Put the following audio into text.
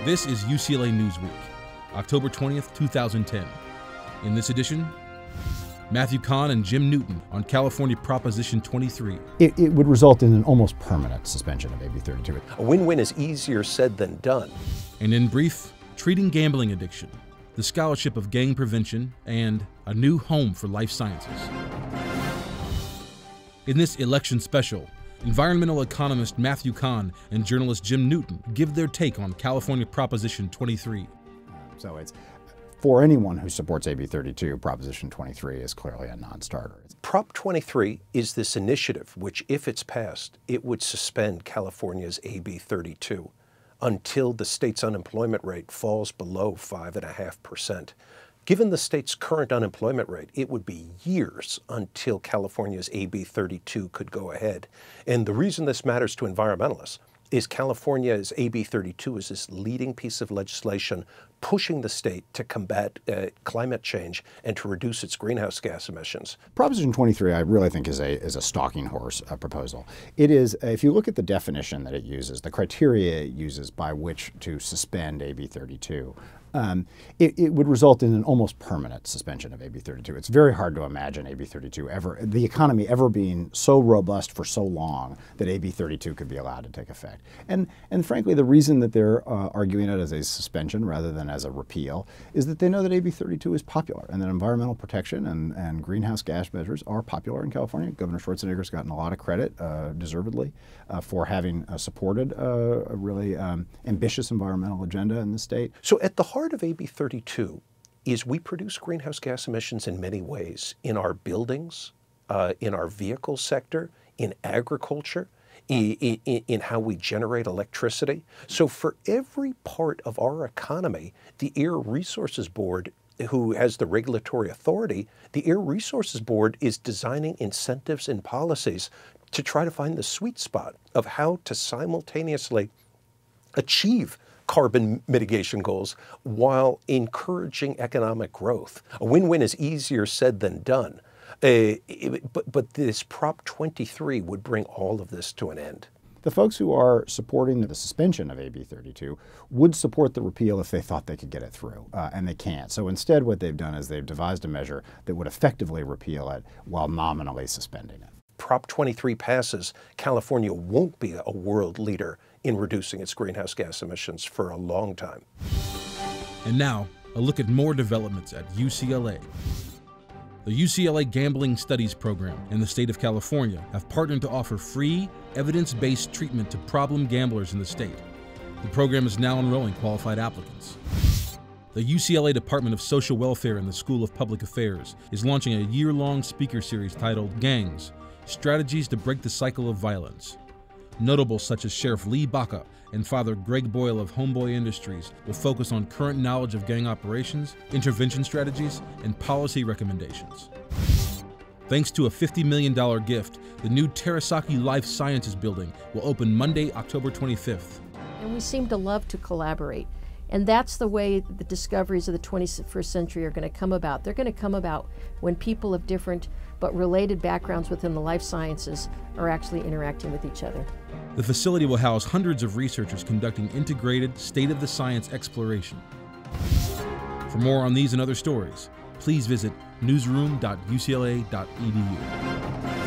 This is UCLA Newsweek, October 20th, 2010. In this edition, Matthew Kahn and Jim Newton on California Proposition 23. It would result in an almost permanent suspension of AB 32. A win-win is easier said than done. And in brief, treating gambling addiction, the scholarship of gang prevention, and a new home for life sciences. In this election special, environmental economist Matthew Kahn and journalist Jim Newton give their take on California Proposition 23. So it's, for anyone who supports AB 32, Proposition 23 is clearly a non-starter. Prop 23 is this initiative which, if it's passed, it would suspend California's AB 32 until the state's unemployment rate falls below 5.5%. Given the state's current unemployment rate, it would be years until California's AB 32 could go ahead. And the reason this matters to environmentalists is California's AB 32 is this leading piece of legislation pushing the state to combat climate change and to reduce its greenhouse gas emissions. Proposition 23, I really think, is a stalking horse proposal. It is, if you look at the definition that it uses, the criteria it uses by which to suspend AB 32, it would result in an almost permanent suspension of AB 32. It's very hard to imagine AB 32 the economy ever being so robust for so long that AB 32 could be allowed to take effect. And frankly, the reason that they're arguing it as a suspension rather than as a repeal is that they know that AB 32 is popular and that environmental protection and greenhouse gas measures are popular in California. Governor Schwarzenegger has gotten a lot of credit, deservedly, for having supported a really ambitious environmental agenda in the state. So at the heart of AB 32 is we produce greenhouse gas emissions in many ways, in our buildings, in our vehicle sector, in agriculture, in how we generate electricity. So for every part of our economy, the Air Resources Board, who has the regulatory authority, the Air Resources Board is designing incentives and policies to try to find the sweet spot of how to simultaneously achieve carbon mitigation goals while encouraging economic growth. A win-win is easier said than done. But this Prop 23 would bring all of this to an end. The folks who are supporting the suspension of AB 32 would support the repeal if they thought they could get it through, and they can't. So instead what they've done is they've devised a measure that would effectively repeal it while nominally suspending it. Prop 23 passes, California won't be a world leader in reducing its greenhouse gas emissions for a long time. And now, a look at more developments at UCLA. The UCLA Gambling Studies Program and the state of California have partnered to offer free, evidence-based treatment to problem gamblers in the state. The program is now enrolling qualified applicants. The UCLA Department of Social Welfare and the School of Public Affairs is launching a year-long speaker series titled Gangs: Strategies to Break the Cycle of Violence. Notables such as Sheriff Lee Baca and Father Greg Boyle of Homeboy Industries will focus on current knowledge of gang operations, intervention strategies, and policy recommendations. Thanks to a $50 million gift, the new Terasaki Life Sciences building will open Monday, October 25th. And we seem to love to collaborate. And that's the way the discoveries of the 21st century are going to come about. They're going to come about when people of different but related backgrounds within the life sciences are actually interacting with each other. The facility will house hundreds of researchers conducting integrated, state-of-the-science exploration. For more on these and other stories, please visit newsroom.ucla.edu.